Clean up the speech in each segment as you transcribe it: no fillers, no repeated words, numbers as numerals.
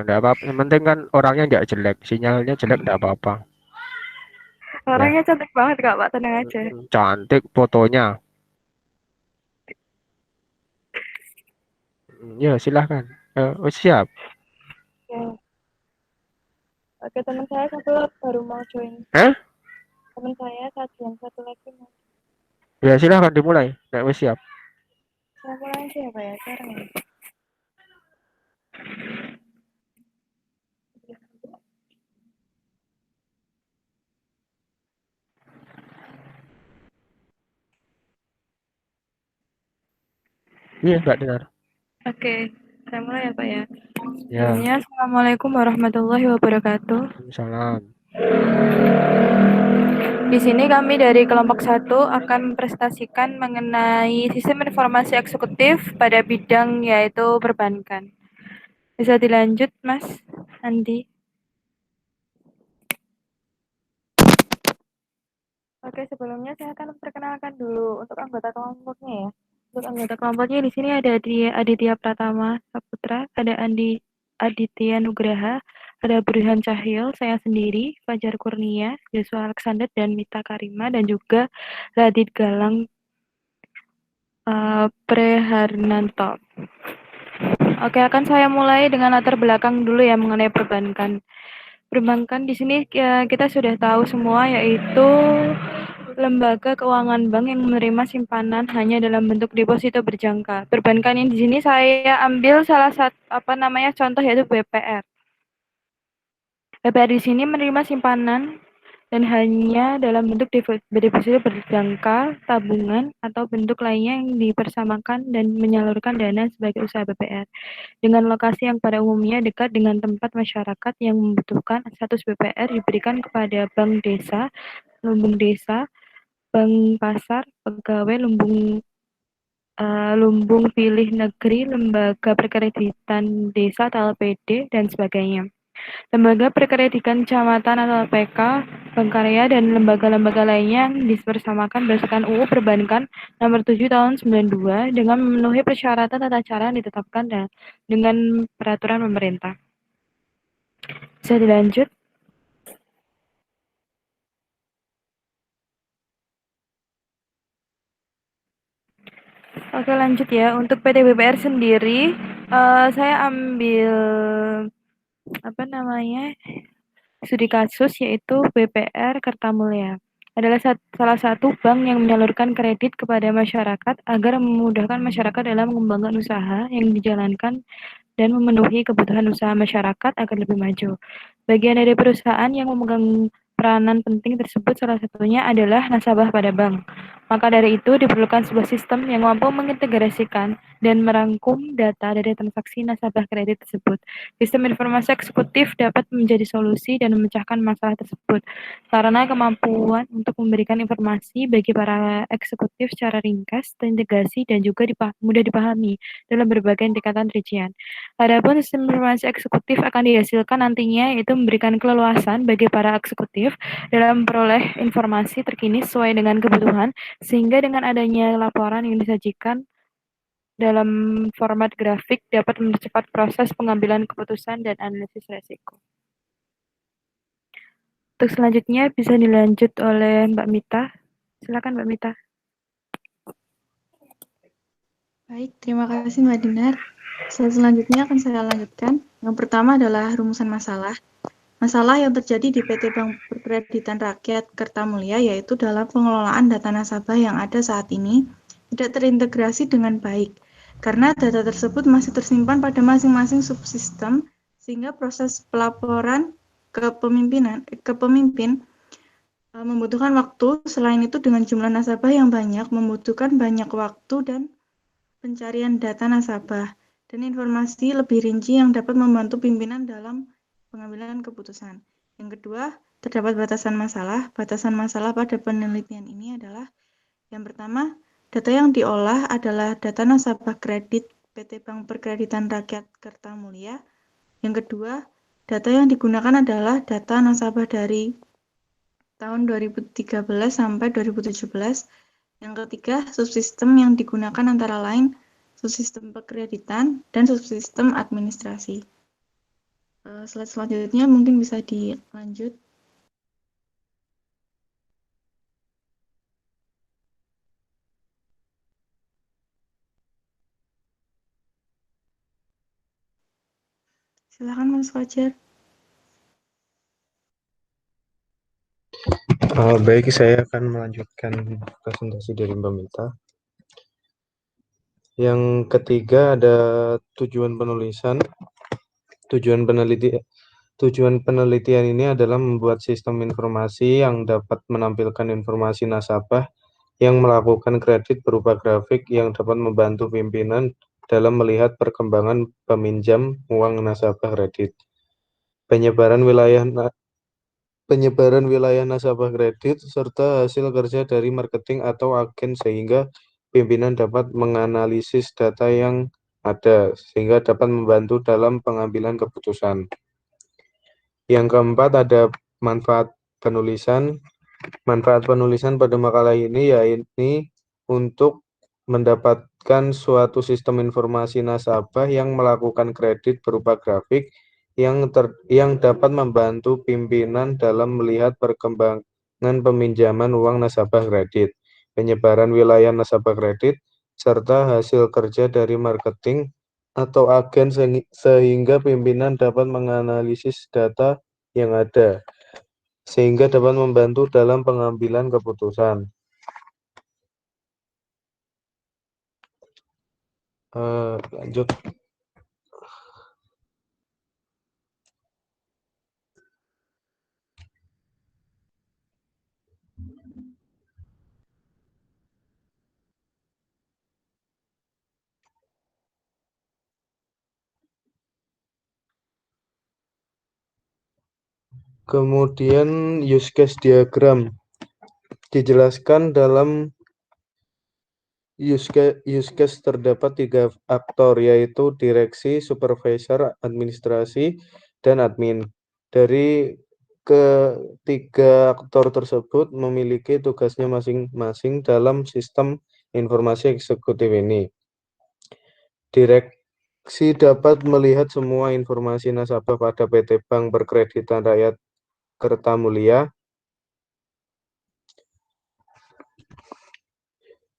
enggak apa-apa. Yang penting kan orangnya enggak jelek, sinyalnya jelek enggak apa-apa. Ya, Orangnya cantik banget Kak, Pak, tenang aja. cantik fotonya. Ya, silahkan. Oh, siap. Ya. Oke, teman saya satu baru mau join. Eh? Teman saya satu lagi mau. Ya, silahkan dimulai. Nek wis siap. Saya mulai aja ya Pak ya, sekarang ya. Iya, enggak dengar. Oke, saya mulai ya Pak ya. Ya, Sebelumnya, Assalamualaikum warahmatullahi wabarakatuh. salam. Di sini kami dari kelompok satu akan mempresentasikan mengenai sistem informasi eksekutif pada bidang yaitu perbankan. Bisa dilanjut, Mas Andi? Oke, sebelumnya saya akan memperkenalkan dulu untuk anggota kelompoknya ya. Untuk anggota kelompoknya di sini ada Aditya Pratama Saputra, ada Aditya Nugraha, ada Burhan Cahyo, saya sendiri, Fajar Kurnia, Joshua Alexander, dan Mita Karima, dan juga Radit Galang Preharnanto. Oke, akan saya mulai dengan latar belakang dulu ya mengenai perbankan. Perbankan di sini ya, kita sudah tahu semua yaitu lembaga keuangan bank yang menerima simpanan hanya dalam bentuk deposito berjangka. Perbankan ini di sini saya ambil salah satu contoh yaitu BPR. BPR di sini menerima simpanan dan hanya dalam bentuk deposito berjangka, tabungan, atau bentuk lainnya yang dipersamakan dan menyalurkan dana sebagai usaha BPR. Dengan lokasi yang pada umumnya dekat dengan tempat masyarakat yang membutuhkan, status BPR diberikan kepada bank desa, lumbung desa, bank pasar, pegawai lumbung pilih negeri, lembaga perkreditan desa atau LPD, dan sebagainya. Lembaga perkreditan kecamatan atau LPK, bank karya, dan lembaga-lembaga lainnya yang dipersamakan berdasarkan UU Perbankan Nomor 7 Tahun 92 dengan memenuhi persyaratan tata cara yang ditetapkan dengan peraturan pemerintah. Bisa dilanjut? Oke, lanjut ya. Untuk PT BPR sendiri, saya ambil studi kasus yaitu BPR Kertamulya. Adalah salah satu bank yang menyalurkan kredit kepada masyarakat agar memudahkan masyarakat dalam mengembangkan usaha yang dijalankan dan memenuhi kebutuhan usaha masyarakat agar lebih maju. Bagian dari perusahaan yang memegang peranan penting tersebut salah satunya adalah nasabah pada bank. Maka dari itu diperlukan sebuah sistem yang mampu mengintegrasikan dan merangkum data dari transaksi nasabah kredit tersebut. Sistem informasi eksekutif dapat menjadi solusi dan memecahkan masalah tersebut karena kemampuan untuk memberikan informasi bagi para eksekutif secara ringkas, terintegrasi, dan juga mudah dipahami dalam berbagai tingkatan rincian. Adapun sistem informasi eksekutif akan dihasilkan nantinya yaitu memberikan keleluasan bagi para eksekutif dalam memperoleh informasi terkini sesuai dengan kebutuhan, sehingga dengan adanya laporan yang disajikan dalam format grafik dapat mempercepat proses pengambilan keputusan dan analisis resiko. Untuk selanjutnya bisa dilanjut oleh Mbak Mita. Silakan Mbak Mita. Baik, terima kasih Mbak Dinar. Selanjutnya akan saya lanjutkan. Yang pertama adalah rumusan masalah. Masalah yang terjadi di PT Bank Perkreditan Rakyat Kertamulya yaitu dalam pengelolaan data nasabah yang ada saat ini tidak terintegrasi dengan baik karena data tersebut masih tersimpan pada masing-masing subsistem sehingga proses pelaporan ke pemimpin membutuhkan waktu. Selain itu dengan jumlah nasabah yang banyak membutuhkan banyak waktu dan pencarian data nasabah dan informasi lebih rinci yang dapat membantu pimpinan dalam pengambilan keputusan. Yang kedua, terdapat batasan masalah. Batasan masalah pada penelitian ini adalah yang pertama, data yang diolah adalah data nasabah kredit PT Bank Perkreditan Rakyat Kertamulya. Yang kedua, data yang digunakan adalah data nasabah dari tahun 2013 sampai 2017. Yang ketiga, subsistem yang digunakan antara lain subsistem perkreditan dan subsistem administrasi. Slide selanjutnya mungkin bisa dilanjut. Silakan Mas Fajar. Baik, saya akan melanjutkan presentasi dari Mbak Mita. Yang ketiga ada tujuan penulisan. Tujuan penelitian ini adalah membuat sistem informasi yang dapat menampilkan informasi nasabah yang melakukan kredit berupa grafik yang dapat membantu pimpinan dalam melihat perkembangan peminjam uang nasabah kredit. Penyebaran wilayah nasabah kredit, serta hasil kerja dari marketing atau agen sehingga pimpinan dapat menganalisis data yang ada, sehingga dapat membantu dalam pengambilan keputusan. Yang keempat ada manfaat penulisan. Manfaat penulisan pada makalah ini yaitu untuk mendapatkan suatu sistem informasi nasabah yang melakukan kredit berupa grafik yang dapat membantu pimpinan dalam melihat perkembangan peminjaman uang nasabah kredit, penyebaran wilayah nasabah kredit, serta hasil kerja dari marketing atau agen sehingga pimpinan dapat menganalisis data yang ada, sehingga dapat membantu dalam pengambilan keputusan. Lanjut. Kemudian use case diagram dijelaskan dalam use case terdapat 3 aktor, yaitu direksi, supervisor, administrasi, dan admin. Dari ketiga aktor tersebut memiliki tugasnya masing-masing dalam sistem informasi eksekutif ini. Direksi dapat melihat semua informasi nasabah pada PT Bank Perkreditan Rakyat Kertamulia.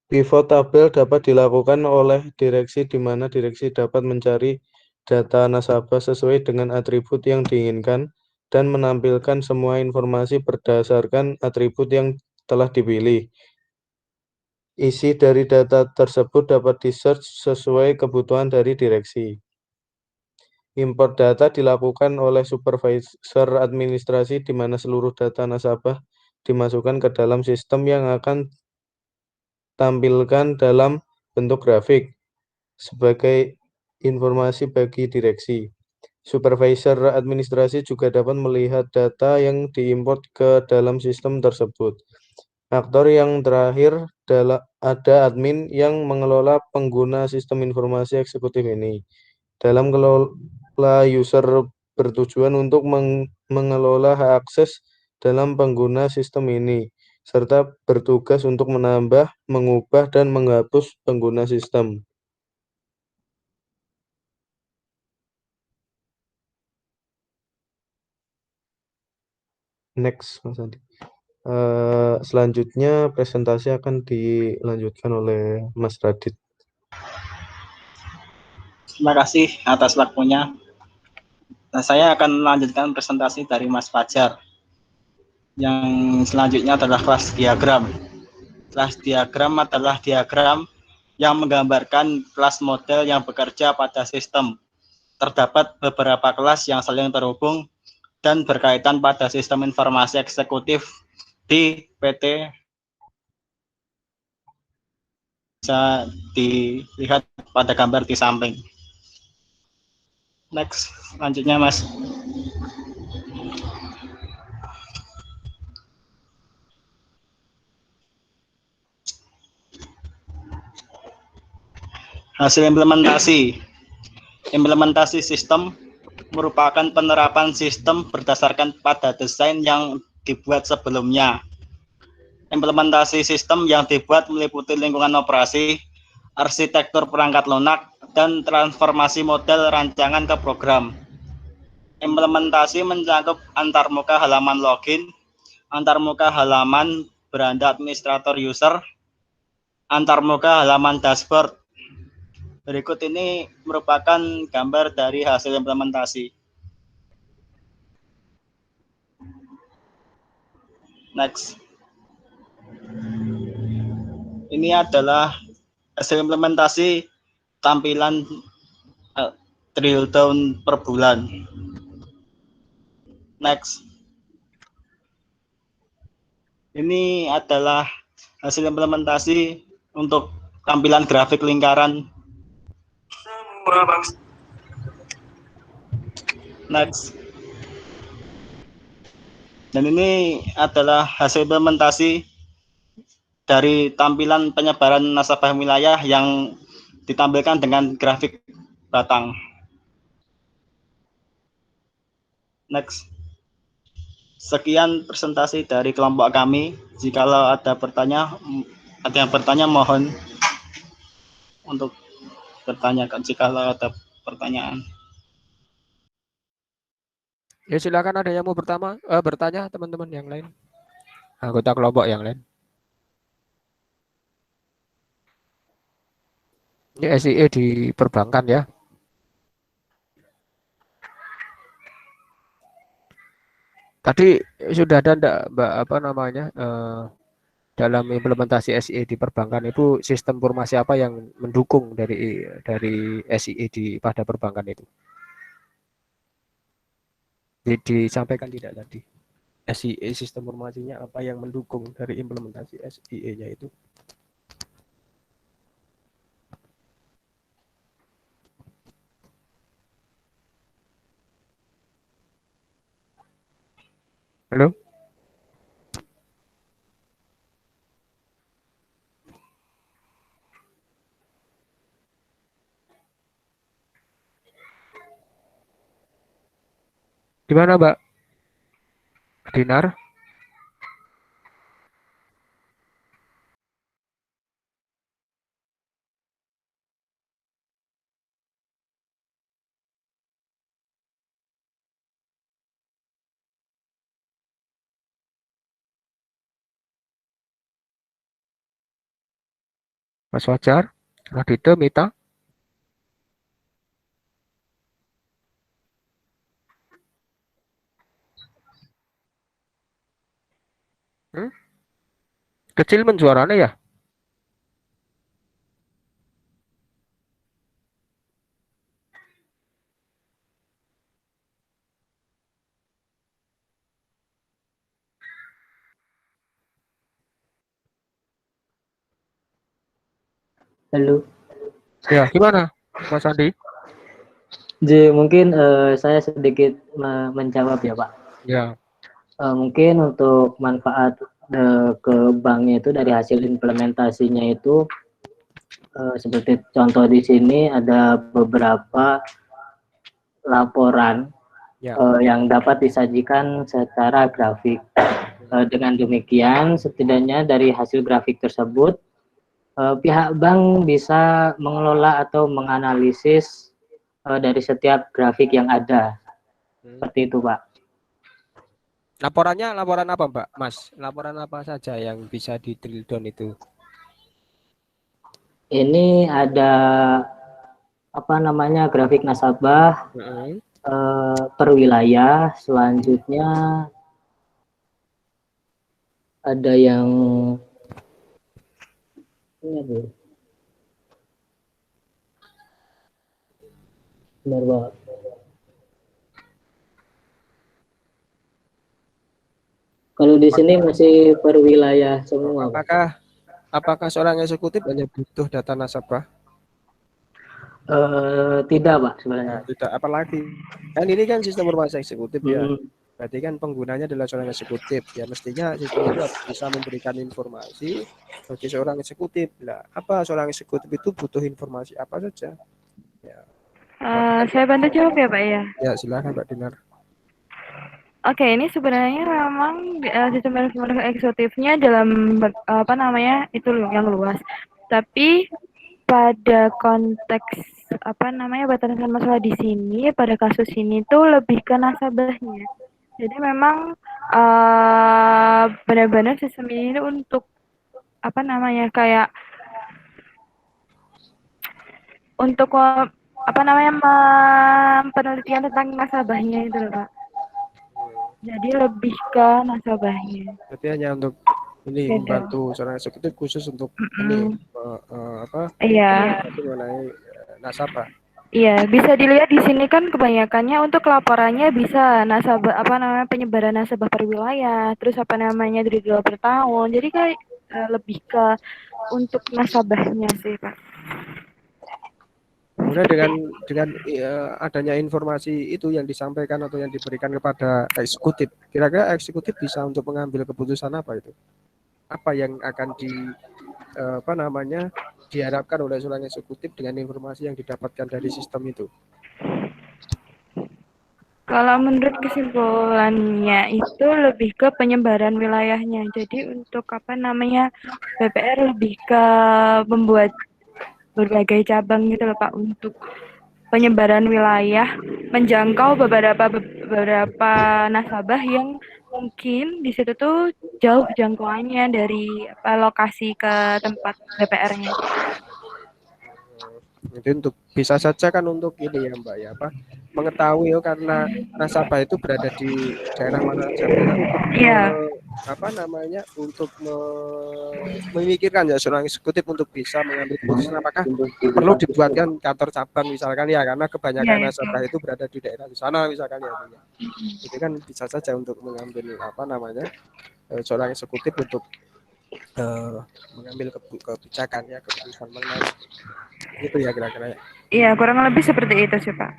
Pivot tabel dapat dilakukan oleh direksi, di mana direksi dapat mencari data nasabah sesuai dengan atribut yang diinginkan dan menampilkan semua informasi berdasarkan atribut yang telah dipilih. Isi dari data tersebut dapat di-search sesuai kebutuhan dari direksi. Import data dilakukan oleh supervisor administrasi, di mana seluruh data nasabah dimasukkan ke dalam sistem yang akan tampilkan dalam bentuk grafik sebagai informasi bagi direksi. Supervisor administrasi juga dapat melihat data yang diimport ke dalam sistem tersebut. Aktor yang terakhir ada admin yang mengelola pengguna sistem informasi eksekutif ini. Dalam kelola user bertujuan untuk mengelola hak akses dalam pengguna sistem ini, serta bertugas untuk menambah, mengubah, dan menghapus pengguna sistem. Next, Mas Andi. Selanjutnya presentasi akan dilanjutkan oleh Mas Radit. Terima kasih atas waktunya. Nah, saya akan melanjutkan presentasi dari Mas Fajar. Yang selanjutnya adalah kelas diagram. Kelas diagram adalah diagram yang menggambarkan kelas model yang bekerja pada sistem. Terdapat beberapa kelas yang saling terhubung dan berkaitan pada sistem informasi eksekutif di PT. Bisa dilihat pada gambar di samping. Next, selanjutnya Mas. Hasil implementasi. Implementasi sistem merupakan penerapan sistem berdasarkan pada desain yang dibuat sebelumnya. Implementasi sistem yang dibuat meliputi lingkungan operasi, arsitektur perangkat lunak, dan transformasi model rancangan ke program. implementasi mencakup antarmuka halaman login, antarmuka halaman beranda administrator user, antarmuka halaman dashboard. Berikut ini merupakan gambar dari hasil implementasi. Next. Ini adalah hasil implementasi tampilan drill down per bulan. Next. Ini adalah hasil implementasi untuk tampilan grafik lingkaran. Next. Dan ini adalah hasil implementasi dari tampilan penyebaran nasabah wilayah yang ditampilkan dengan grafik batang. Next. Sekian presentasi dari kelompok kami. Jikalau ada yang bertanya mohon untuk bertanya jikalau ada pertanyaan. Ya silakan, ada yang mau bertanya teman-teman yang lain, anggota kelompok yang lain. Ini SIE di perbankan ya. Tadi sudah ada enggak Mbak dalam implementasi SIE di perbankan itu sistem informasi apa yang mendukung dari SIE pada perbankan itu? Disampaikan tidak tadi? SIE sistem informasinya apa yang mendukung dari implementasi SIE-nya itu? Halo? Gimana Mbak Dinar? Mas Fajar? Radite, Mita? Kecil menjuaranya ya? Halo. Ya, gimana Mas Andi? Mungkin saya sedikit menjawab ya Pak. Ya. Mungkin untuk manfaat ke banknya itu dari hasil implementasinya itu seperti contoh di sini ada beberapa laporan yang dapat disajikan secara grafik. Dengan demikian setidaknya dari hasil grafik tersebut pihak bank bisa mengelola atau menganalisis dari setiap grafik yang ada. Seperti itu, Pak. Laporan apa, Mbak? Mas, laporan apa saja yang bisa di drill down itu? Ini ada grafik nasabah per wilayah. Selanjutnya ada yang ini benar Pak. Kalau di sini masih per wilayah semua. Apakah seorang eksekutif hanya butuh data nasabah? Tidak Pak sebenarnya. Tidak, apalagi kan ini kan sistem informasi eksekutif ya. Berarti kan penggunanya adalah seorang eksekutif. Ya mestinya sistem itu bisa memberikan informasi bagi seorang eksekutif. Nah, apa seorang eksekutif itu butuh informasi apa saja? Ya. Saya bantu jawab ya Pak ya. Ya silakan Mbak Dinar. Oke, ini sebenarnya memang sistem informasi eksekutifnya dalam itu yang luas. Tapi pada konteks batasan masalah di sini pada kasus ini tuh lebih ke nasabahnya. Jadi memang benar-benar sistem ini untuk kayak untuk penelitian tentang nasabahnya itu loh, Pak. Jadi lebih ke nasabahnya. Berarti hanya untuk ini Beda. membantu seorang eksekutif khusus untuk ini Iya. mengenai nasabah. Iya, bisa dilihat di sini kan kebanyakannya untuk laporannya bisa nasabah penyebaran nasabah per wilayah, terus didol per tahun. Jadi kayak lebih ke untuk nasabahnya sih, Pak. Kemudian dengan adanya informasi itu yang disampaikan atau yang diberikan kepada eksekutif, kira-kira eksekutif bisa untuk mengambil keputusan apa itu? Apa yang akan diharapkan oleh seorang eksekutif dengan informasi yang didapatkan dari sistem itu? Kalau menurut kesimpulannya itu lebih ke penyebaran wilayahnya. Jadi untuk BPR lebih ke membuat berbagai cabang gitu loh, Pak, untuk penyebaran wilayah, menjangkau beberapa nasabah yang mungkin di situ tuh jauh jangkauannya dari lokasi ke tempat BPR-nya. Jadi untuk bisa saja kan untuk ini ya Mbak ya mengetahui karena nasabah itu berada di daerah mana saja untuk memikirkan ya seorang eksekutif untuk bisa mengambil keputusan apakah perlu dibuatkan kantor cabang misalkan ya karena kebanyakan nasabah itu berada di daerah di sana misalkan ya. Itu kan bisa saja untuk mengambil seorang eksekutif untuk mengambil kebijakan ya keputusan mengenai itu ya kira-kira ya. Iya, kurang lebih seperti itu sih, Pak.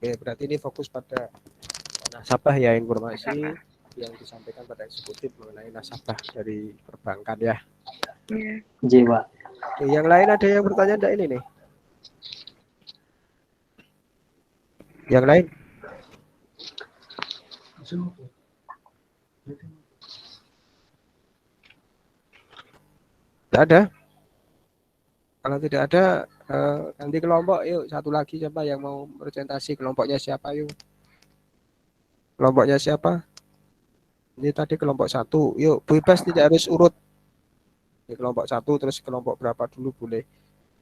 Oke, berarti ini fokus pada nasabah ya, informasi yang disampaikan pada eksekutif mengenai nasabah dari perbankan ya. Iya. Jiwa. Oke, yang lain ada yang bertanya enggak ini nih? Yang lain? Tidak ada? Kalau tidak ada, ganti kelompok yuk. Satu lagi siapa yang mau presentasi, kelompoknya siapa yuk? Kelompoknya siapa? Ini tadi kelompok 1. Yuk, bebas tidak harus urut. Ini kelompok 1 terus kelompok berapa dulu boleh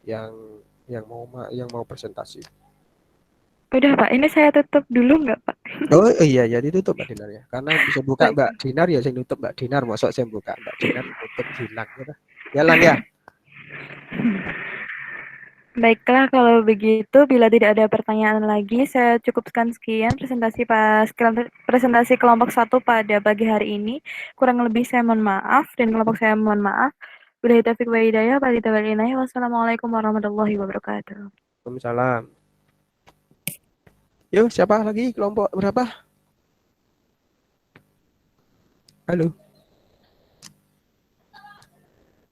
yang mau presentasi. Udah, Pak. Ini saya tutup dulu nggak, Pak? Oh iya ya ditutup Mbak Dinar ya. Karena bisa buka Mbak Dinar ya saya tutup Mbak Dinar. Mosok saya buka Mbak Dinar tutup hilang gitu. Ya lang ya. Baiklah, kalau begitu, bila tidak ada pertanyaan lagi, saya cukupkan sekian presentasi kelompok 1 pada pagi hari ini. Kurang lebih saya mohon maaf, dan kelompok saya mohon maaf. Billahi taufiq wa hidayah, wassalamualaikum warahmatullahi wabarakatuh. Waalaikumsalam. Yuk, siapa lagi? Kelompok berapa? Halo.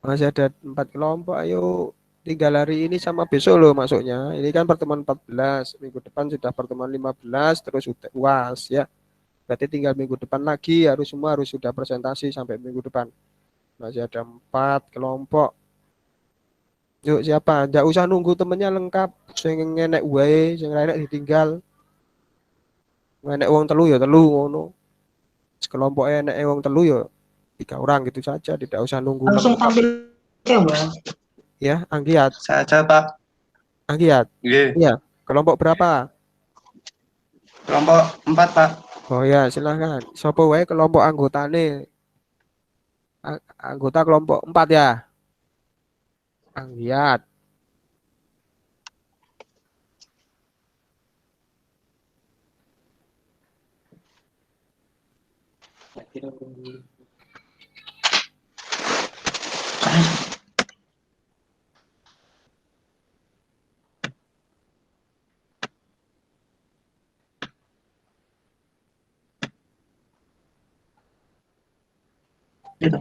Masih ada 4 kelompok. Ayo, tinggal hari ini sama besok loh masuknya. Ini kan pertemuan 14. Minggu depan sudah pertemuan 15. Terus UAS ya. Berarti tinggal minggu depan lagi. Semua harus sudah presentasi sampai minggu depan. Masih ada 4 kelompok. Yuk siapa? Nggak usah nunggu temennya lengkap. Sing enek wae, sing enek ditinggal. Enek wong telu ya telu ngono. Sekelompok enek wong telu ya 3 orang gitu saja, tidak usah nunggu langsung lengkap. tampil ya Bang. Ya, Anggiat. Saya Pak. Anggiat. Iya. Kelompok berapa? Kelompok 4 Pak. Oh ya, silahkan. Sopo wae kelompok anggotane? Anggota kelompok 4 ya. Anggiat. Gitu.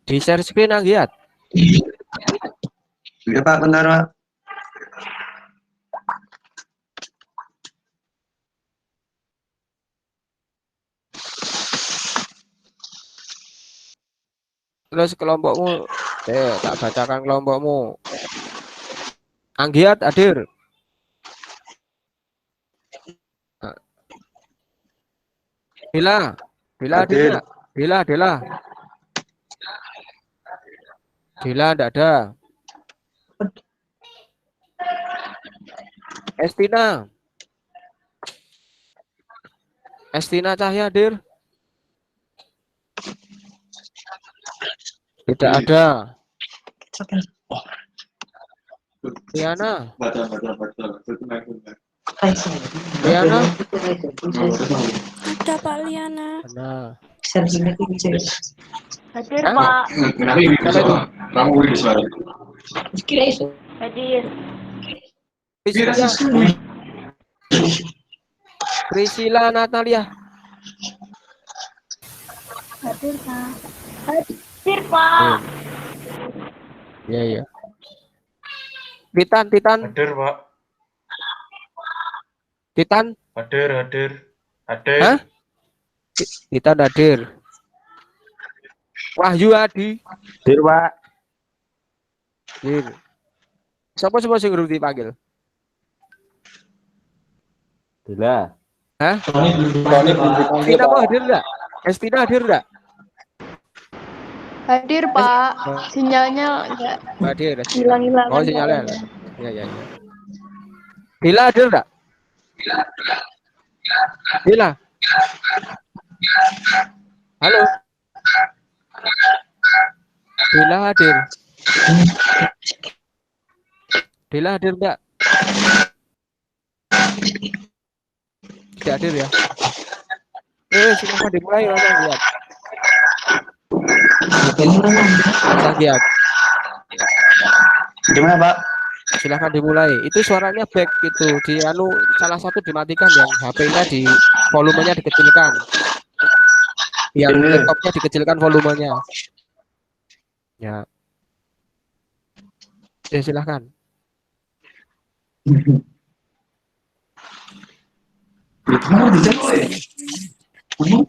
Di share screen Anggiat. Ya Pak, bentar Pak. Terus kelompokmu, tak bacakan kelompokmu. Anggiat hadir. Dela hadir nggak? Dela enggak ada. Estina Cahya hadir? Tidak ada. Riana? Riana? Ada Pak Liana. Nah. Hadir Hah? Pak. Siapa itu? Hadir. Priscilla Natalia. Hadir Pak. Hadir Pak. Iya. Titan. Hadir, Pak. Titan. Hadir. Hah? Titan hadir. Wahyu Adi. Hadir, Pak. Hadir. Siapa sing urung dipanggil? Dela. Hah? Estina mau hadir enggak? Estina hadir enggak? Hadir Pak. Sinyalnya enggak Hadir. hilang-hilang. Oh, sinyalnya. Iya. Dila hadir enggak? Dila. Halo. Dila hadir. Dila hadir enggak? Tidak hadir ya? Silahkan dimulai Mas Anggiat. Anggiat. Gimana Pak? Silahkan dimulai. Itu suaranya back gitu. Di salah satu dimatikan yang HP-nya di volumenya dikecilkan. Yang laptopnya dikecilkan volumenya. Ya. Silahkan.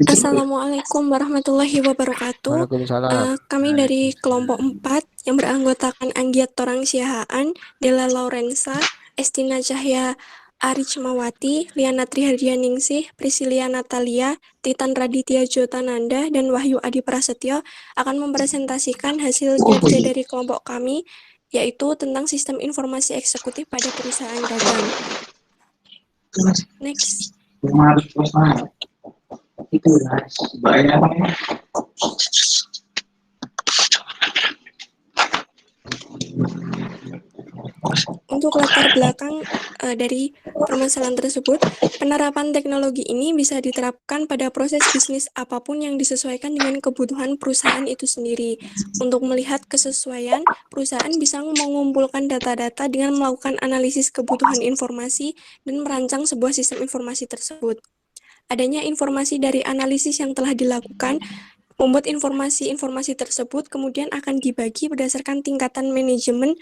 Assalamualaikum warahmatullahi wabarakatuh. Waalaikumsalam. Kami dari kelompok 4 yang beranggotakan Anggiat Torang Siahaan, Dela Laurensa, Estina Cahya Aricmawati, Liana Trihardianingsih, Priscilia Natalia, Titan Raditya Jotananda, dan Wahyu Adi Prasetyo akan mempresentasikan hasil kerja dari kelompok kami, yaitu tentang sistem informasi eksekutif pada perusahaan dagang. Next. Untuk latar belakang dari permasalahan tersebut, penerapan teknologi ini bisa diterapkan pada proses bisnis apapun yang disesuaikan dengan kebutuhan perusahaan itu sendiri. Untuk melihat kesesuaian, perusahaan bisa mengumpulkan data-data dengan melakukan analisis kebutuhan informasi dan merancang sebuah sistem informasi tersebut. Adanya informasi dari analisis yang telah dilakukan membuat informasi-informasi tersebut kemudian akan dibagi berdasarkan tingkatan manajemen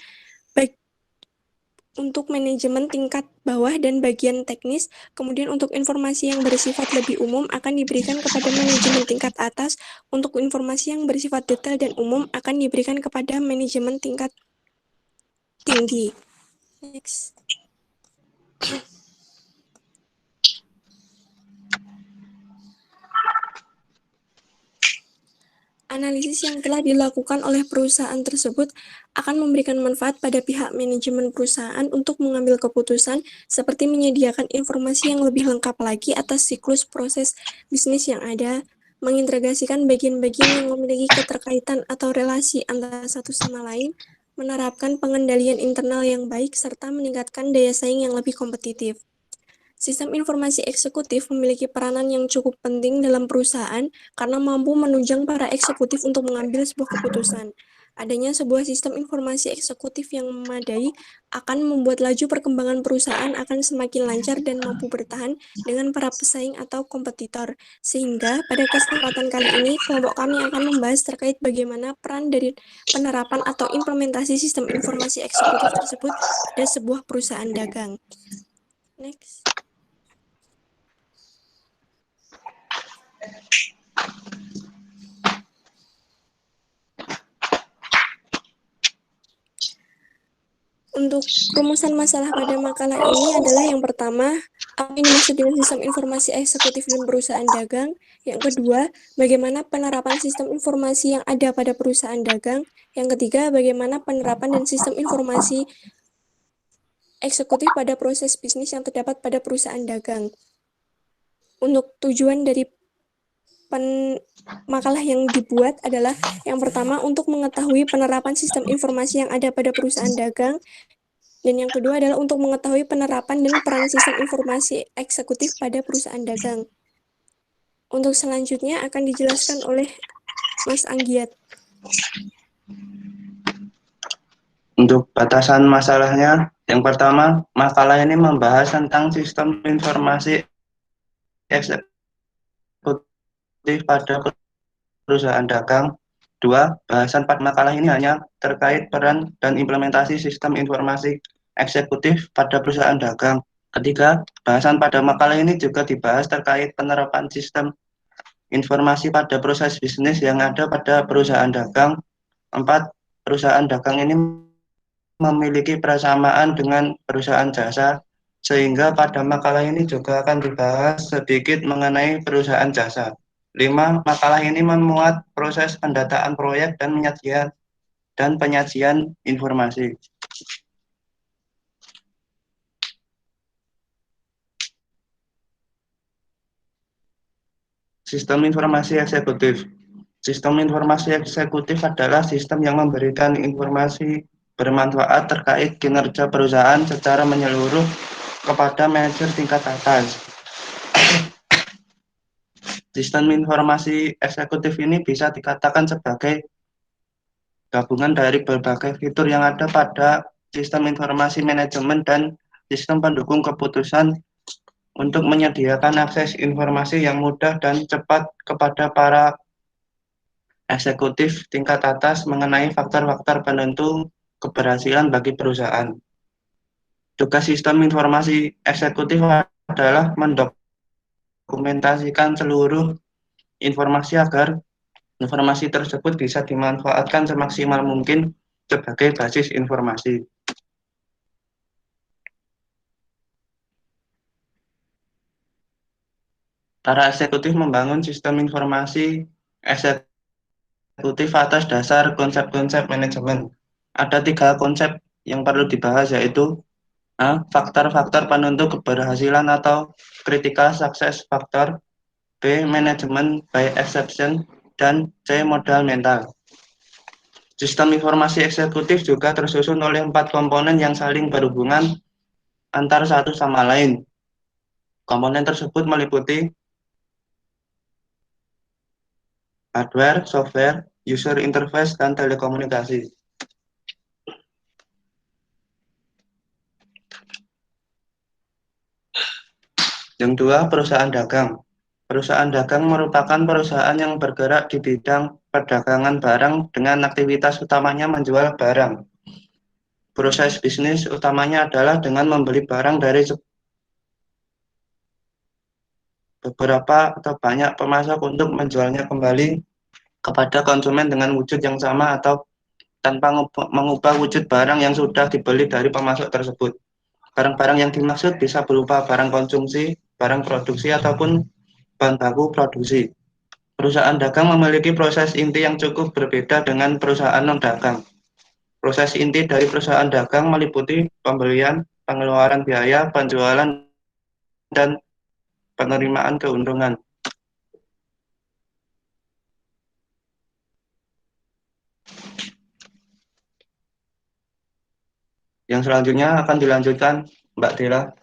untuk manajemen tingkat bawah dan bagian teknis. Kemudian untuk informasi yang bersifat lebih umum akan diberikan kepada manajemen tingkat atas. Untuk informasi yang bersifat detail dan umum akan diberikan kepada manajemen tingkat tinggi. Next. Analisis yang telah dilakukan oleh perusahaan tersebut akan memberikan manfaat pada pihak manajemen perusahaan untuk mengambil keputusan seperti menyediakan informasi yang lebih lengkap lagi atas siklus proses bisnis yang ada, mengintegrasikan bagian-bagian yang memiliki keterkaitan atau relasi antara satu sama lain, menerapkan pengendalian internal yang baik, serta meningkatkan daya saing yang lebih kompetitif. Sistem informasi eksekutif memiliki peranan yang cukup penting dalam perusahaan karena mampu menunjang para eksekutif untuk mengambil sebuah keputusan. Adanya sebuah sistem informasi eksekutif yang memadai akan membuat laju perkembangan perusahaan akan semakin lancar dan mampu bertahan dengan para pesaing atau kompetitor. Sehingga pada kesempatan kali ini, kelompok kami akan membahas terkait bagaimana peran dari penerapan atau implementasi sistem informasi eksekutif tersebut pada sebuah perusahaan dagang. Next. Untuk rumusan masalah pada makalah ini adalah yang pertama, apa yang dimaksud dengan sistem informasi eksekutif dan perusahaan dagang. Yang kedua, bagaimana penerapan sistem informasi yang ada pada perusahaan dagang. Yang ketiga, bagaimana penerapan dan sistem informasi eksekutif pada proses bisnis yang terdapat pada perusahaan dagang. Untuk tujuan dari makalah yang dibuat adalah yang pertama untuk mengetahui penerapan sistem informasi yang ada pada perusahaan dagang, dan yang kedua adalah untuk mengetahui penerapan dan peran sistem informasi eksekutif pada perusahaan dagang. Untuk selanjutnya akan dijelaskan oleh Mas Anggiat. Untuk batasan masalahnya, yang pertama, makalah ini membahas tentang sistem informasi eksekutif pada perusahaan dagang. Dua, bahasan pada makalah ini hanya terkait peran dan implementasi sistem informasi eksekutif pada perusahaan dagang. Ketiga, bahasan pada makalah ini juga dibahas terkait penerapan sistem informasi pada proses bisnis yang ada pada perusahaan dagang. Empat, perusahaan dagang ini memiliki persamaan dengan perusahaan jasa, sehingga pada makalah ini juga akan dibahas sedikit mengenai perusahaan jasa. 5. Makalah ini memuat proses pendataan proyek dan penyajian informasi. Sistem informasi eksekutif. Sistem informasi eksekutif adalah sistem yang memberikan informasi bermanfaat terkait kinerja perusahaan secara menyeluruh kepada manajer tingkat atas. Sistem informasi eksekutif ini bisa dikatakan sebagai gabungan dari berbagai fitur yang ada pada sistem informasi manajemen dan sistem pendukung keputusan untuk menyediakan akses informasi yang mudah dan cepat kepada para eksekutif tingkat atas mengenai faktor-faktor penentu keberhasilan bagi perusahaan. Tugas sistem informasi eksekutif adalah mendokumentasikan seluruh informasi agar informasi tersebut bisa dimanfaatkan semaksimal mungkin sebagai basis informasi. Para eksekutif membangun sistem informasi eksekutif atas dasar konsep-konsep manajemen. Ada 3 konsep yang perlu dibahas, yaitu A. Faktor-faktor penentu keberhasilan atau critical success factor. B. Management by exception. Dan C. Modal mental. Sistem informasi eksekutif juga tersusun oleh 4 komponen yang saling berhubungan antar satu sama lain. Komponen tersebut meliputi hardware, software, user interface, dan telekomunikasi. Yang kedua, perusahaan dagang. Perusahaan dagang merupakan perusahaan yang bergerak di bidang perdagangan barang dengan aktivitas utamanya menjual barang. Proses bisnis utamanya adalah dengan membeli barang dari beberapa atau banyak pemasok untuk menjualnya kembali kepada konsumen dengan wujud yang sama atau tanpa mengubah wujud barang yang sudah dibeli dari pemasok tersebut. Barang-barang yang dimaksud bisa berupa barang konsumsi, barang produksi, ataupun bahan baku produksi. Perusahaan dagang memiliki proses inti yang cukup berbeda dengan perusahaan non-dagang. Proses inti dari perusahaan dagang meliputi pembelian, pengeluaran biaya, penjualan, dan penerimaan keuntungan. Yang selanjutnya akan dilanjutkan Mbak Dela.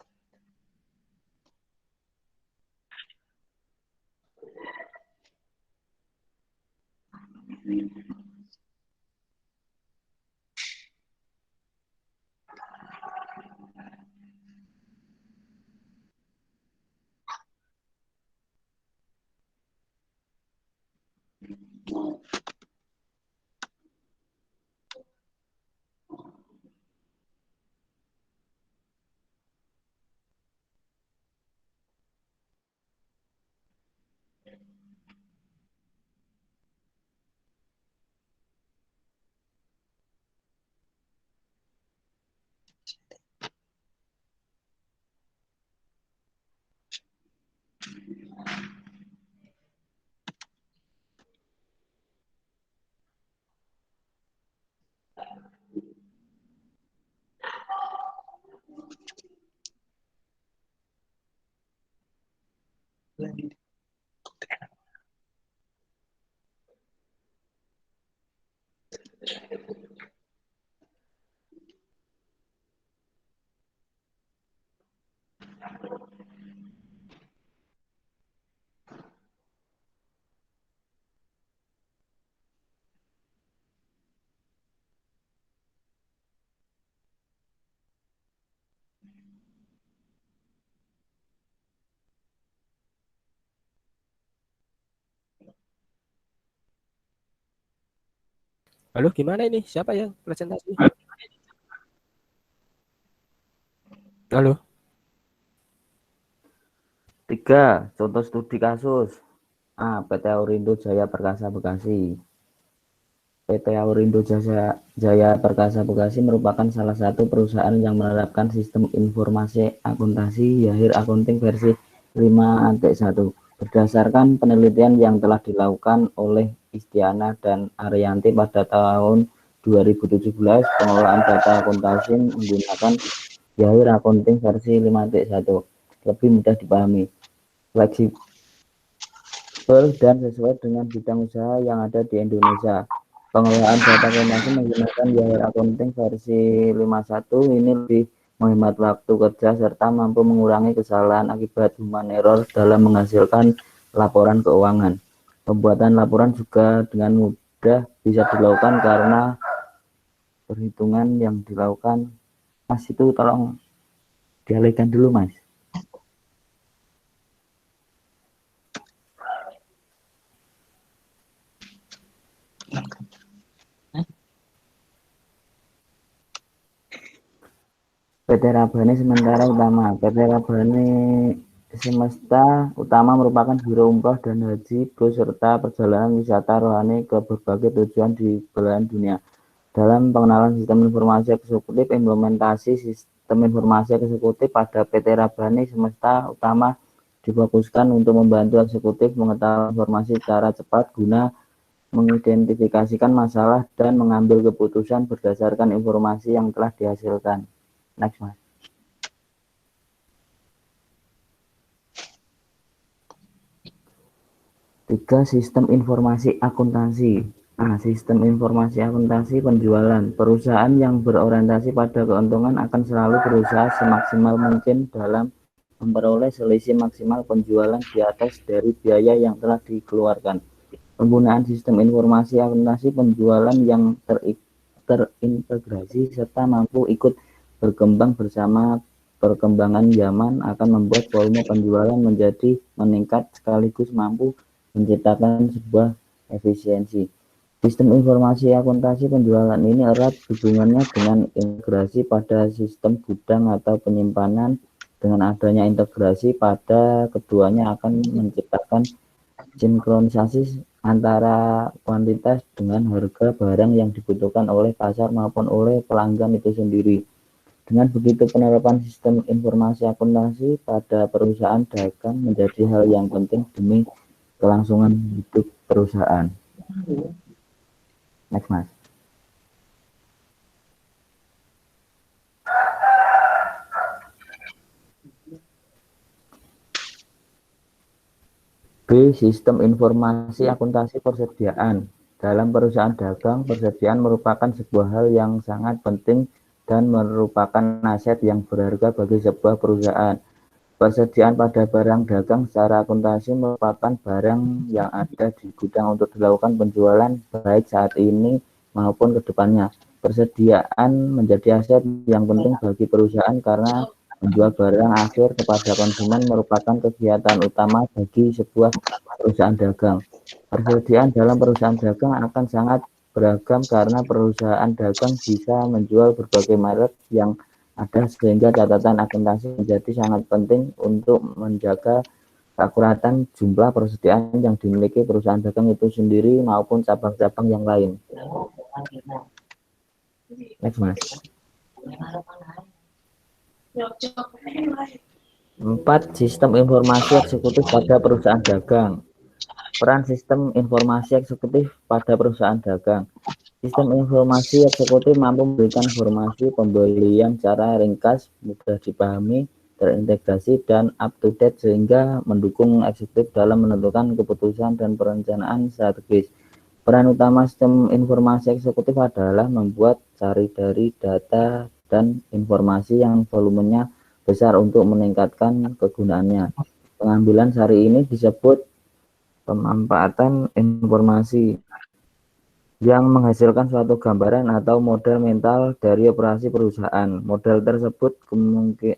Halo, gimana ini? Siapa yang presentasi? Halo. 3. Contoh studi kasus. A. PT Aurindo Jaya Perkasa Bekasi. PT Aurindo Jaya Perkasa Bekasi merupakan salah satu perusahaan yang menerapkan sistem informasi akuntansi Yahir Accounting versi 5.1. Berdasarkan penelitian yang telah dilakukan oleh Istiana dan Ariyanti pada tahun 2017, pengelolaan data akuntansi menggunakan Yahir Accounting versi 5.1 lebih mudah dipahami, fleksibel dan sesuai dengan bidang usaha yang ada di Indonesia. Pengelolaan data akuntansi menggunakan Yahir Accounting versi 5.1 ini lebih menghemat waktu kerja serta mampu mengurangi kesalahan akibat human error dalam menghasilkan laporan keuangan. Pembuatan laporan juga dengan mudah bisa dilakukan karena perhitungan yang dilakukan. Mas, itu tolong dialihkan dulu, Mas. PT Rabani Sementara Utama. PT Rabani Semesta Utama merupakan biro umroh dan haji beserta perjalanan wisata rohani ke berbagai tujuan di belahan dunia. Dalam pengenalan sistem informasi eksekutif, implementasi sistem informasi eksekutif pada PT Rabani Semesta Utama difokuskan untuk membantu eksekutif mengetahui informasi secara cepat guna mengidentifikasikan masalah dan mengambil keputusan berdasarkan informasi yang telah dihasilkan. Next, Mas. Tiga, sistem informasi akuntansi. Sistem informasi akuntansi penjualan. Perusahaan yang berorientasi pada keuntungan akan selalu berusaha semaksimal mungkin dalam memperoleh selisih maksimal penjualan di atas dari biaya yang telah dikeluarkan. Penggunaan sistem informasi akuntansi penjualan yang terintegrasi serta mampu ikut berkembang bersama perkembangan zaman akan membuat volume penjualan menjadi meningkat sekaligus mampu menciptakan sebuah efisiensi. Sistem informasi akuntansi penjualan ini erat hubungannya dengan integrasi pada sistem gudang atau penyimpanan. Dengan adanya integrasi pada keduanya akan menciptakan sinkronisasi antara kuantitas dengan harga barang yang dibutuhkan oleh pasar maupun oleh pelanggan itu sendiri. Dengan begitu, penerapan sistem informasi akuntansi pada perusahaan dagang menjadi hal yang penting demi kelangsungan hidup perusahaan. Next, Mas. B. Sistem informasi akuntansi persediaan. Dalam perusahaan dagang, persediaan merupakan sebuah hal yang sangat penting dan merupakan aset yang berharga bagi sebuah perusahaan. Persediaan pada barang dagang secara akuntansi merupakan barang yang ada di gudang untuk dilakukan penjualan baik saat ini maupun ke depannya. Persediaan menjadi aset yang penting bagi perusahaan karena menjual barang akhir kepada konsumen merupakan kegiatan utama bagi sebuah perusahaan dagang. Persediaan dalam perusahaan dagang akan sangat beragam karena perusahaan dagang bisa menjual berbagai merek yang ada sehingga catatan akuntansi menjadi sangat penting untuk menjaga keakuratan jumlah persediaan yang dimiliki perusahaan dagang itu sendiri maupun cabang-cabang yang lain. Next, Mas. 4. Sistem informasi eksekutif pada perusahaan dagang. Peran sistem informasi eksekutif pada perusahaan dagang. Sistem informasi eksekutif mampu memberikan informasi pembelian secara ringkas, mudah dipahami, terintegrasi, dan up-to-date sehingga mendukung eksekutif dalam menentukan keputusan dan perencanaan strategis. Peran utama sistem informasi eksekutif adalah membuat sari dari data dan informasi yang volumenya besar untuk meningkatkan kegunaannya. Pengambilan sari ini disebut pemanfaatan informasi yang menghasilkan suatu gambaran atau model mental dari operasi perusahaan. Model tersebut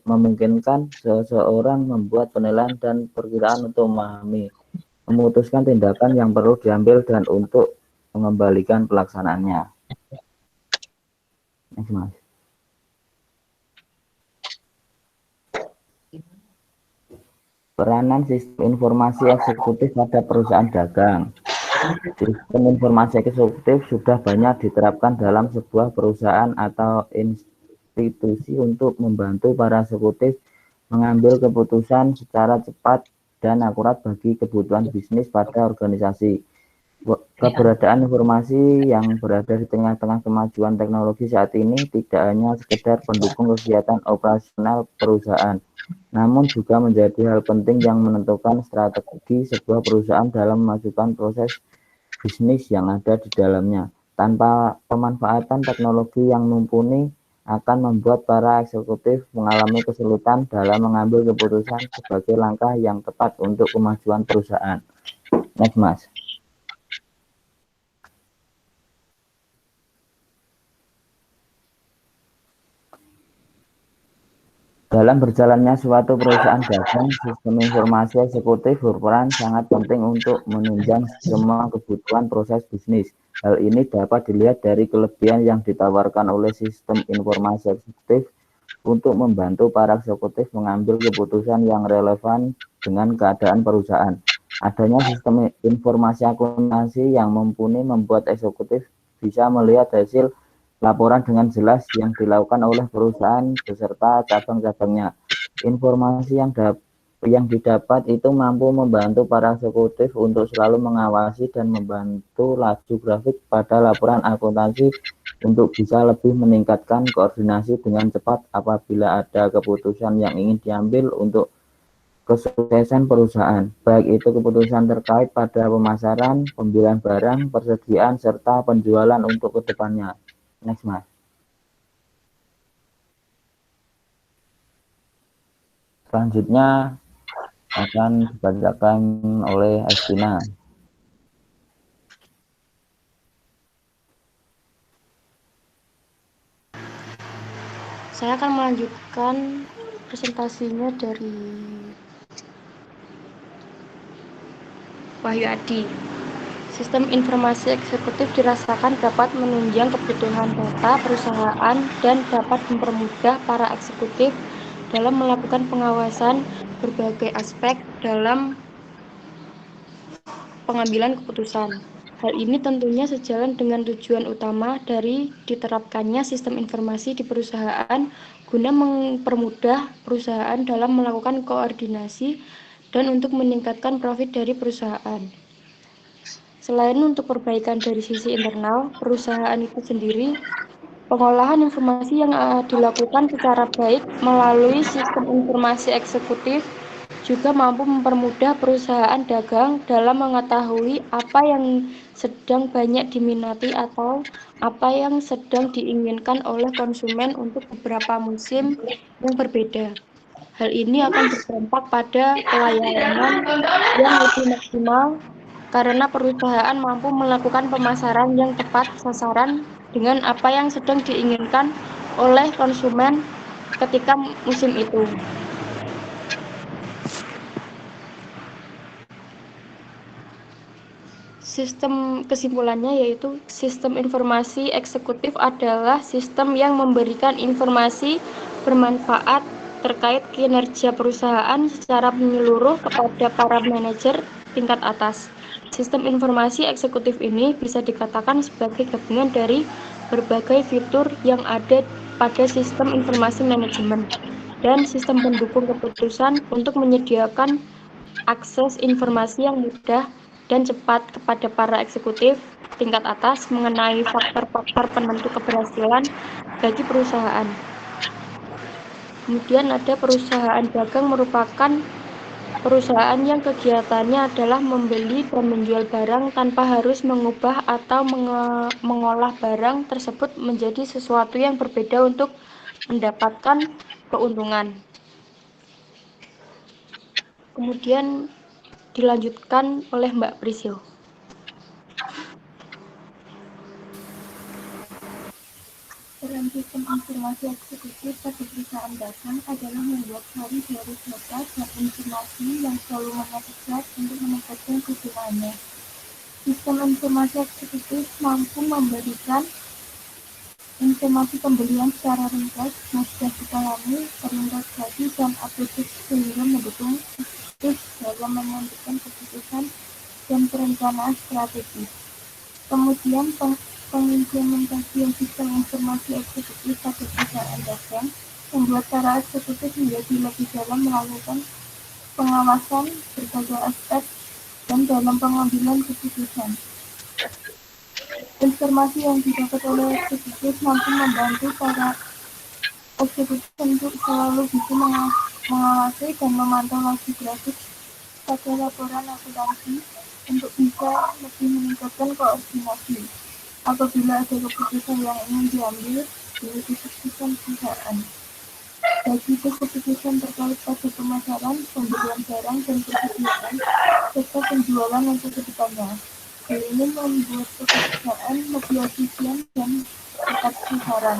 memungkinkan seseorang membuat penilaian dan perkiraan untuk memahami, memutuskan tindakan yang perlu diambil dan untuk mengembalikan pelaksanaannya. Next, Mas. Peranan sistem informasi eksekutif pada perusahaan dagang. Sistem informasi eksekutif sudah banyak diterapkan dalam sebuah perusahaan atau institusi untuk membantu para eksekutif mengambil keputusan secara cepat dan akurat bagi kebutuhan bisnis pada organisasi. Keberadaan informasi yang berada di tengah-tengah kemajuan teknologi saat ini tidak hanya sekedar pendukung kegiatan operasional perusahaan, namun juga menjadi hal penting yang menentukan strategi sebuah perusahaan dalam memajukan proses bisnis yang ada di dalamnya. Tanpa pemanfaatan teknologi yang mumpuni akan membuat para eksekutif mengalami kesulitan dalam mengambil keputusan sebagai langkah yang tepat untuk kemajuan perusahaan. Next, Mas. Dalam berjalannya suatu perusahaan dagang, sistem informasi eksekutif berperan sangat penting untuk menunjang semua kebutuhan proses bisnis. Hal ini dapat dilihat dari kelebihan yang ditawarkan oleh sistem informasi eksekutif untuk membantu para eksekutif mengambil keputusan yang relevan dengan keadaan perusahaan. Adanya sistem informasi akuntansi yang mumpuni membuat eksekutif bisa melihat hasil laporan dengan jelas yang dilakukan oleh perusahaan beserta cabang-cabangnya. Informasi yang didapat itu mampu membantu para eksekutif untuk selalu mengawasi dan membantu laju grafik pada laporan akuntansi untuk bisa lebih meningkatkan koordinasi dengan cepat apabila ada keputusan yang ingin diambil untuk kesuksesan perusahaan, baik itu keputusan terkait pada pemasaran, pembelian barang, persediaan, serta penjualan untuk kedepannya. Next, Mas. Selanjutnya akan dibacakan oleh Astina. Saya akan melanjutkan presentasinya dari Wahyu Adi. Sistem informasi eksekutif dirasakan dapat menunjang kebutuhan data perusahaan dan dapat mempermudah para eksekutif dalam melakukan pengawasan berbagai aspek dalam pengambilan keputusan. Hal ini tentunya sejalan dengan tujuan utama dari diterapkannya sistem informasi di perusahaan guna mempermudah perusahaan dalam melakukan koordinasi dan untuk meningkatkan profit dari perusahaan. Selain untuk perbaikan dari sisi internal perusahaan itu sendiri, pengolahan informasi yang dilakukan secara baik melalui sistem informasi eksekutif juga mampu mempermudah perusahaan dagang dalam mengetahui apa yang sedang banyak diminati atau apa yang sedang diinginkan oleh konsumen untuk beberapa musim yang berbeda. Hal ini akan berdampak pada pelayanan yang lebih maksimal karena perusahaan mampu melakukan pemasaran yang tepat sasaran dengan apa yang sedang diinginkan oleh konsumen ketika musim itu. Sistem kesimpulannya yaitu sistem informasi eksekutif adalah sistem yang memberikan informasi bermanfaat terkait kinerja perusahaan secara menyeluruh kepada para manajer tingkat atas. Sistem informasi eksekutif ini bisa dikatakan sebagai gabungan dari berbagai fitur yang ada pada sistem informasi manajemen dan sistem pendukung keputusan untuk menyediakan akses informasi yang mudah dan cepat kepada para eksekutif tingkat atas mengenai faktor-faktor penentu keberhasilan bagi perusahaan. Kemudian ada perusahaan dagang merupakan perusahaan yang kegiatannya adalah membeli dan menjual barang tanpa harus mengubah atau mengolah barang tersebut menjadi sesuatu yang berbeda untuk mendapatkan keuntungan. Kemudian dilanjutkan oleh Mbak Priscil. Peran sistem informasi eksekutif pada perusahaan dagang adalah membuat hari-hari data dan informasi yang selalu mengatur untuk meningkatkan kegunaannya. Sistem informasi eksekutif mampu memberikan Informasi pembelian secara ringkas mudah dipahami, terintegrasi, dan updated sehingga mendukung eksekutif dalam menentukan keputusan dan perencanaan strategis. Kemudian pengimplementasian sistem informasi eksekutif pada perusahaan dagang membuat para eksekutif menjadi lebih dalam melakukan pengawasan berbagai aspek dan dalam pengambilan keputusan. Informasi yang didapat oleh eksekutif mampu membantu para eksekutif untuk selalu bisa mengawasi dan memantau laju grafik pada laporan akuntansi untuk bisa lebih meningkatkan koordinasi apabila ada keputusan yang ingin diambil di keputusan perusahaan. Baik itu keputusan terkait pada pemasaran, pembelian barang, dan persediaan, serta penjualan untuk kedepannya. Hal ini membuat pekerjaan lebih efisien dan tepat sasaran.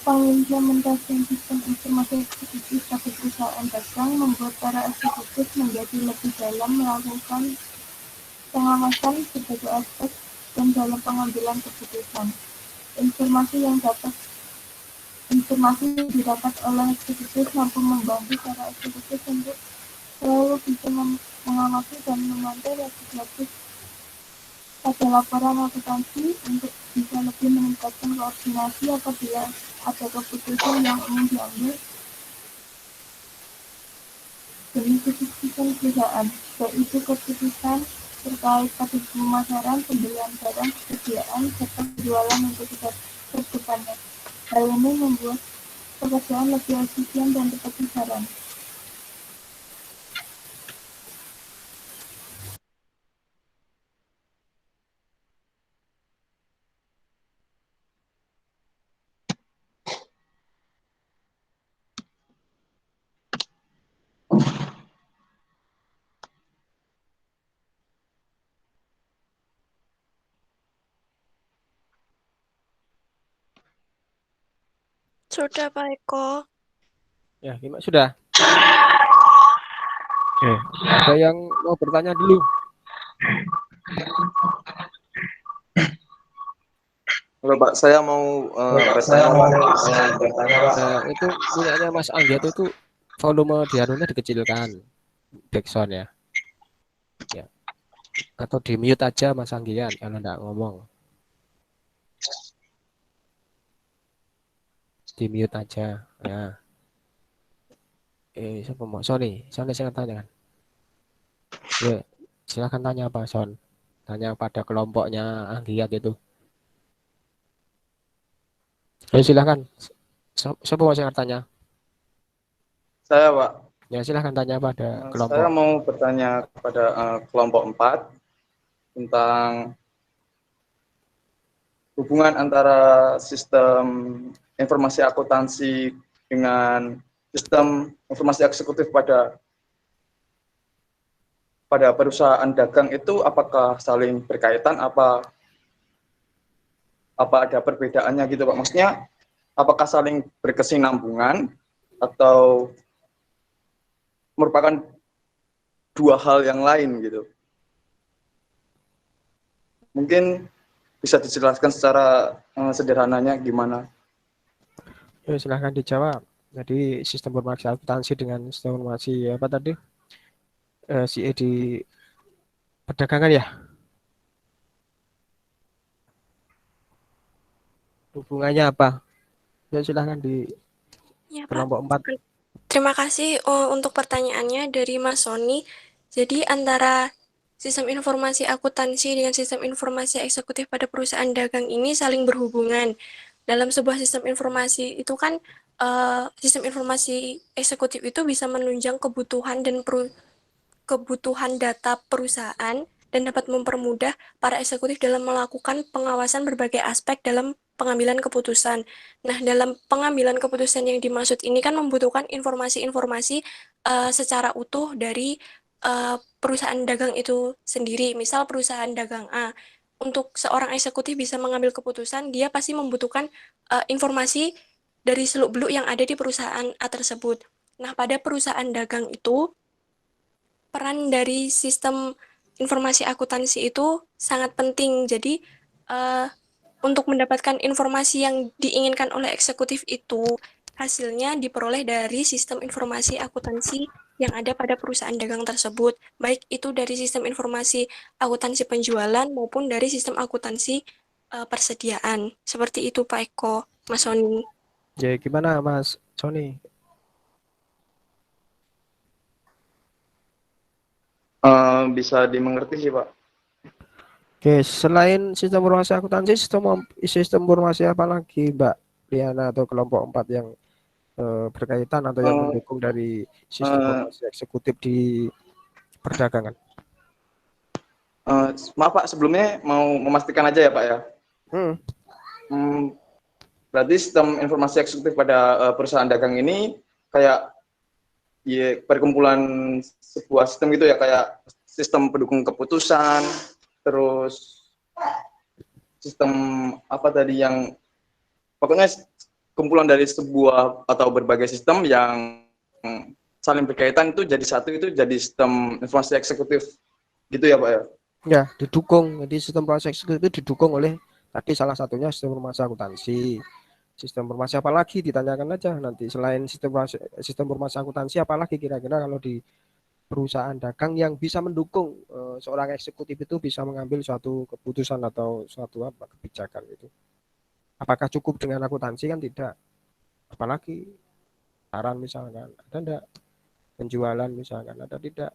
Pengimplementasian sistem informasi eksekutif pada perusahaan dagang membuat para eksekutif menjadi lebih dalam melakukan pengawasan berbagai aspek dan dalam pengambilan keputusan. Informasi yang didapat oleh eksekutif mampu membantu para eksekutif untuk selalu bisa mengawasi dan memantau laju grafik pada laporan akuntansi untuk bisa lebih meningkatkan koordinasi apabila ada keputusan yang ingin diambil demi kesuksesan perusahaan, baik itu keputusan terkait pada pemasaran, pembelian barang, persediaan, serta penjualan untuk kedepannya. Hal ini membuat pekerjaan lebih efisien dan tepat sasaran. Sudah, Pak Eko. Ya, gimana sudah? Ada yang mau bertanya dulu? Halo Pak, saya mau bertanya Pak. Itu punyanya Mas Anggiat itu volume dianunya dikecilkan, backsound ya. Ya. Atau di mute aja Mas Anggiat kalau enggak ngomong. Di mute aja. Ya. Siapa mau? Sony saya tanya kan. Ya, silakan tanya apa Son. Tanya pada kelompoknya Anggiat itu. Silakan. Siapa mau saya tanya? Saya Pak. Ya silakan tanya pada kelompok. Saya mau bertanya kepada kelompok 4 tentang hubungan antara sistem informasi akuntansi dengan sistem informasi eksekutif pada perusahaan dagang itu apakah saling berkaitan, apa ada perbedaannya gitu Pak? Maksudnya apakah saling berkesinambungan atau merupakan dua hal yang lain gitu? Mungkin bisa dijelaskan secara sederhananya gimana? Ya, silahkan dijawab. Jadi sistem informasi akuntansi dengan sistem informasi apa tadi? CA di perdagangan ya? Hubungannya apa? Ya silahkan di Ya, kelompok 4. Terima kasih untuk pertanyaannya dari Mas Sony. Jadi antara sistem informasi akuntansi dengan sistem informasi eksekutif pada perusahaan dagang ini saling berhubungan. Dalam sebuah sistem informasi itu kan sistem informasi eksekutif itu bisa menunjang kebutuhan data perusahaan dan dapat mempermudah para eksekutif dalam melakukan pengawasan berbagai aspek dalam pengambilan keputusan. Nah, dalam pengambilan keputusan yang dimaksud ini kan membutuhkan informasi-informasi secara utuh dari perusahaan dagang itu sendiri. Misal perusahaan dagang A, untuk seorang eksekutif bisa mengambil keputusan, dia pasti membutuhkan informasi dari seluk-beluk yang ada di perusahaan A tersebut. Nah, pada perusahaan dagang itu, peran dari sistem informasi akuntansi itu sangat penting. Jadi untuk mendapatkan informasi yang diinginkan oleh eksekutif itu hasilnya diperoleh dari sistem informasi akuntansi yang ada pada perusahaan dagang tersebut, baik itu dari sistem informasi akuntansi penjualan maupun dari sistem akuntansi persediaan. Seperti itu Pak Eko, Mas Sony. Ya, gimana Mas Sony? Bisa dimengerti sih Pak. Oke, selain sistem informasi akuntansi, sistem informasi apa lagi Mbak Liana atau kelompok 4 yang berkaitan atau yang mendukung dari sistem informasi eksekutif di perdagangan? Maaf Pak, sebelumnya mau memastikan aja ya Pak ya. Berarti sistem informasi eksekutif pada perusahaan dagang ini kayak ya, perkumpulan sebuah sistem gitu ya, kayak sistem pendukung keputusan, terus sistem apa tadi yang pokoknya kumpulan dari sebuah atau berbagai sistem yang saling berkaitan itu jadi satu, itu jadi sistem informasi eksekutif gitu ya Pak ya? Ya, didukung. Jadi sistem informasi eksekutif itu didukung oleh tadi salah satunya sistem informasi akuntansi. Sistem informasi apa lagi ditanyakan aja nanti, selain sistem informasi akuntansi apalagi kira-kira kalau di perusahaan dagang yang bisa mendukung seorang eksekutif itu bisa mengambil suatu keputusan atau suatu kebijakan itu. Apakah cukup dengan akuntansi? Kan tidak. Apalagi saran misalkan, ada enggak? Penjualan misalkan, ada tidak?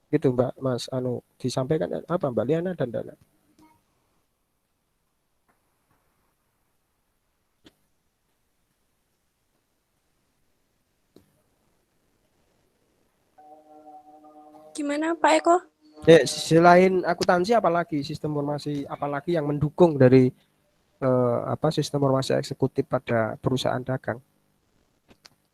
Gitu Mbak, Mas disampaikan apa Mbak Liana dan Dana? Gimana Pak Eko? Selain akuntansi apalagi sistem informasi apalagi yang mendukung dari sistem informasi eksekutif pada perusahaan dagang?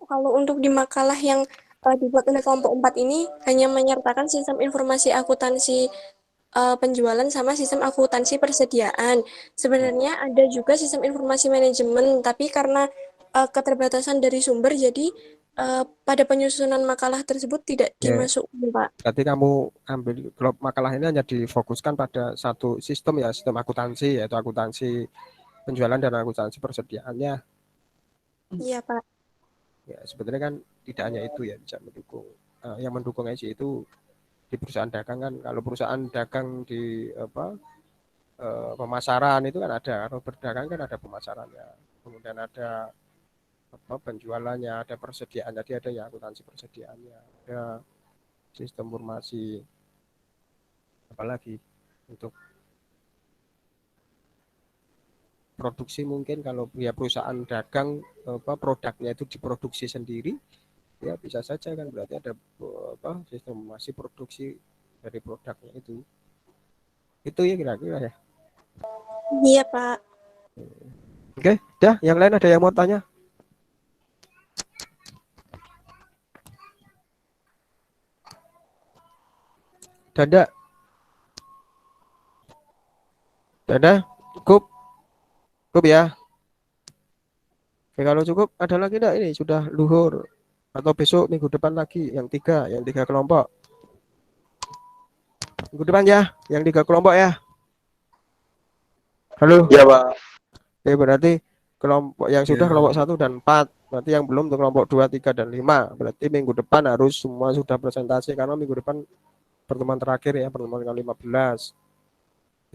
Kalau untuk di makalah yang dibuat oleh kelompok 4 ini hanya menyertakan sistem informasi akuntansi penjualan sama sistem akuntansi persediaan. Sebenarnya ada juga sistem informasi manajemen, tapi karena keterbatasan dari sumber, jadi pada penyusunan makalah tersebut tidak dimasukkan, Pak. Berarti kamu ambil makalah ini hanya difokuskan pada satu sistem ya, sistem akuntansi, yaitu akuntansi penjualan dan akuntansi persediaannya. Iya, Pak. Ya, sebenarnya kan tidak hanya itu ya bisa mendukung. Yang mendukung aja itu di perusahaan dagang kan, kalau perusahaan dagang di pemasaran itu kan ada, kalau berdagang kan ada pemasarannya, kemudian ada penjualannya, ada persediaan, jadi ada ya akuntansi persediaannya, ada sistem informasi apalagi untuk produksi. Mungkin kalau ya perusahaan dagang produknya itu diproduksi sendiri, ya bisa saja kan berarti ada sistem informasi produksi dari produknya itu ya kira-kira ya. Iya Pak. Oke, dah. Yang lain ada yang mau tanya? Dada, cukup ya. Oke, kalau cukup ada lagi enggak? Ini sudah luhur atau besok minggu depan lagi yang tiga kelompok. Minggu depan ya, yang 3 kelompok ya. Halo. Ya Pak. Oke, berarti kelompok yang sudah kelompok 1 dan 4. Berarti yang belum untuk kelompok 2, 3 dan 5. Berarti minggu depan harus semua sudah presentasi karena minggu depan pertemuan terakhir ya, pertemuan ke-15.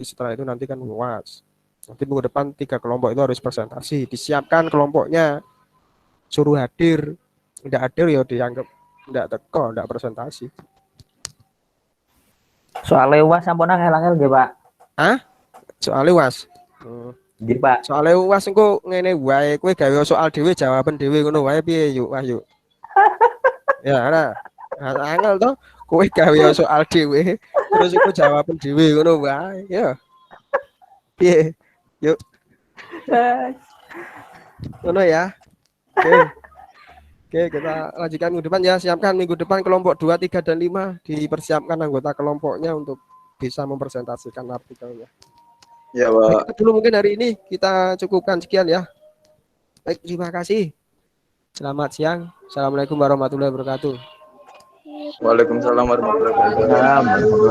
Setelah itu nanti kan UAS. Nanti minggu depan 3 kelompok itu harus presentasi. Disiapkan kelompoknya, suruh hadir. Tidak hadir ya dianggap tidak teko, tidak presentasi. Soalnya UAS sampun angel-angel nggih, Pak. Hah? Soalnya UAS. Nggih, Pak. Soalnya UAS engko ngene wae, kowe gawe soal dhewe, jawaban dhewe ngono wae piye yuk, Wah yuk. Ya, nah. Angel toh, kowe gawe soal dhewe, terus iku jawaban dhewe ngono wae, ya. Piye? Yuk. Ngono ya. Oke, kita lanjutkan minggu depan ya. Siapkan minggu depan kelompok 2, 3 dan 5 dipersiapkan anggota kelompoknya untuk bisa mempresentasikan artikelnya. Ya, Pak. Baik, dulu mungkin hari ini kita cukupkan sekian ya. Baik, terima kasih. Selamat siang. Assalamualaikum warahmatullahi wabarakatuh. Waalaikumsalam warahmatullahi wabarakatuh.